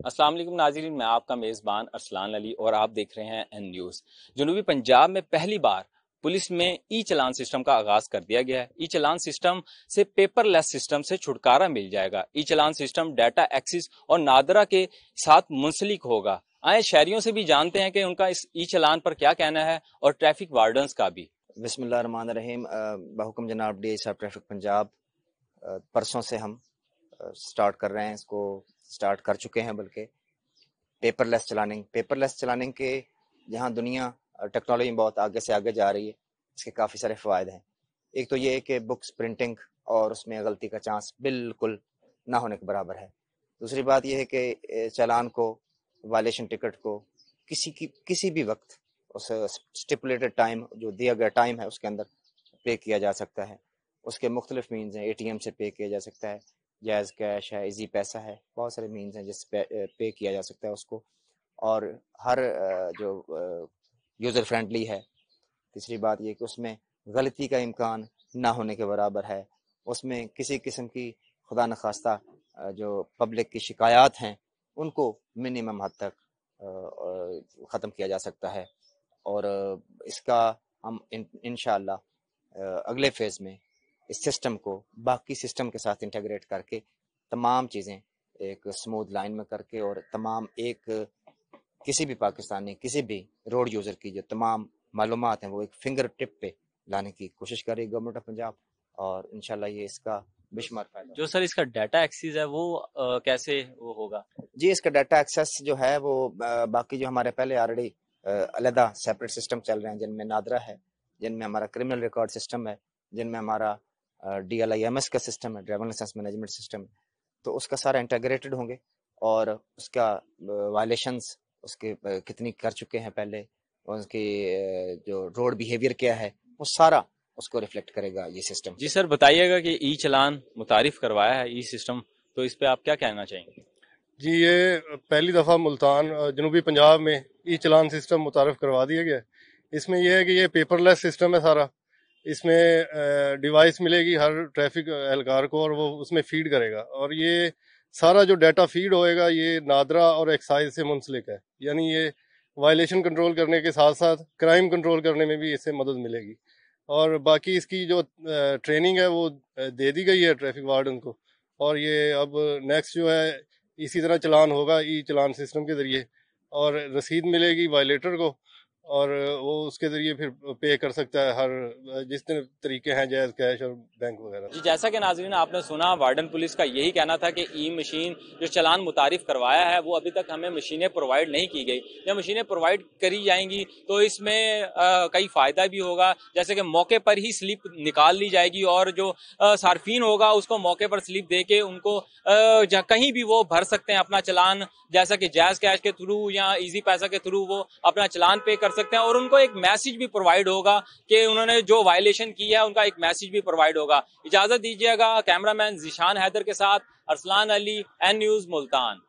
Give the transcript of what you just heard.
अस्सलाम वालेकुम नाज़रीन, मैं आपका मेज़बान अरसलान अली और आप देख रहे हैं एन न्यूज़। जनूबी पंजाब में पहली बार पुलिस में ई चलान सिस्टम का आगाज कर दिया गया है। ई चलान सिस्टम से पेपरलेस सिस्टम से छुटकारा मिल जाएगा। ई चलान सिस्टम डाटा एक्सिस और नादरा के साथ मुंसलिक होगा। आए शहरियों से भी जानते हैं कि उनका इस ई चलान पर क्या कहना है और ट्रैफिक वार्डन्स का भी। बिस्मिल्लाहिर्रहमानिर्रहीम। बहुकुम जनाब डी साहब ट्रैफिक पंजाब, परसों से हम स्टार्ट कर रहे हैं, इसको स्टार्ट कर चुके हैं। बल्कि पेपरलेस चलानिंग के जहाँ दुनिया टेक्नोलॉजी में बहुत आगे से आगे जा रही है, इसके काफ़ी सारे फ़ायदे हैं। एक तो ये है कि बुक्स प्रिंटिंग और उसमें गलती का चांस बिल्कुल ना होने के बराबर है। दूसरी बात यह है कि चालान को, वायलेशन टिकट को किसी भी वक्त उस स्टिपुलेटेड टाइम, जो दिया गया टाइम है, उसके अंदर पे किया जा सकता है। उसके मुख्तलिफ मीन्स हैं। ATM से पे किया जा सकता है, जैज़ कैश है, इजी पैसा है, बहुत सारे मीन्स हैं जिससे पे किया जा सकता है उसको। और हर जो यूज़र फ्रेंडली है। तीसरी बात ये कि उसमें गलती का इम्कान ना होने के बराबर है। उसमें किसी किस्म की खुदा न खास्ता जो पब्लिक की शिकायत हैं उनको मिनिमम हद तक ख़त्म किया जा सकता है। और इसका हम इंशाअल्लाह अगले फेज़ में इस सिस्टम को बाकी सिस्टम के साथ इंटीग्रेट करके तमाम चीज़ें एक स्मूथ लाइन में करके, और तमाम एक किसी भी पाकिस्तानी, किसी भी रोड यूज़र की जो तमाम मालूमात हैं वो एक फिंगर टिप पे लाने की कोशिश कर रही है गवर्नमेंट ऑफ पंजाब। और इंशाल्लाह ये इसका बेशुमार फायदा। जो सर इसका डाटा एक्सेस है वो कैसे वो होगा? जी, इसका डाटा एक्सेस जो है वो बाकी जो हमारे पहले ऑलरेडी अलहदा सेपरेट सिस्टम चल रहे हैं, जिनमें नादरा है, जिनमें हमारा क्रिमिनल रिकॉर्ड सिस्टम है, जिनमें हमारा DLIMS का सिस्टम है, ड्राइविंग लाइसेंस मैनेजमेंट सिस्टम, तो उसका सारा इंटीग्रेटेड होंगे। और उसका वायलेशंस उसके कितनी कर चुके हैं पहले, उसकी जो रोड बिहेवियर क्या है, वो सारा उसको रिफ्लेक्ट करेगा ये सिस्टम। जी सर, बताइएगा कि ई चलान मुतारिफ करवाया है ई सिस्टम, तो इस पे आप क्या कहना चाहेंगे? जी, ये पहली दफ़ा मुल्तान जनूबी पंजाब में ई चलान सिस्टम मुतारफ़ करवा दिया गया। इसमें यह है कि ये पेपरलेस सिस्टम है सारा। इसमें डिवाइस मिलेगी हर ट्रैफिक एहलकार को और वो उसमें फीड करेगा, और ये सारा जो डाटा फीड होएगा ये नादरा और एक्साइज से मुंसलिक है। यानी ये वायलेशन कंट्रोल करने के साथ साथ क्राइम कंट्रोल करने में भी इससे मदद मिलेगी। और बाकी इसकी जो ट्रेनिंग है वो दे दी गई है ट्रैफिक वार्डन को, और ये अब नेक्स्ट जो है इसी तरह चलान होगा ई चलान सिस्टम के ज़रिए, और रसीद मिलेगी वायलेटर को, और वो उसके ज़रिए फिर पे कर सकता है हर जिस तरीके हैं, जैज़ कैश और बैंक वगैरह। जी, जैसा कि नाज़रीन आपने सुना, वार्डन पुलिस का यही कहना था कि ई मशीन जो चलान मुतारिफ करवाया है वो अभी तक हमें मशीनें प्रोवाइड नहीं की गई। जब मशीनें प्रोवाइड करी जाएंगी तो इसमें कई फ़ायदा भी होगा, जैसे कि मौके पर ही स्लिप निकाल ली जाएगी और जो सार्फिन होगा उसको मौके पर स्लिप दे के उनको कहीं भी वो भर सकते हैं अपना चलान, जैसा कि जैज़ कैश के थ्रू या इजी पैसा के थ्रू वो अपना चलान पे कर सकते हैं। और उनको एक मैसेज भी प्रोवाइड होगा कि उन्होंने जो वायलेशन की है उनका एक मैसेज भी प्रोवाइड होगा। इजाजत दीजिएगा। कैमरामैन जिशान हैदर के साथ अरसलान अली, एन न्यूज़ मुल्तान।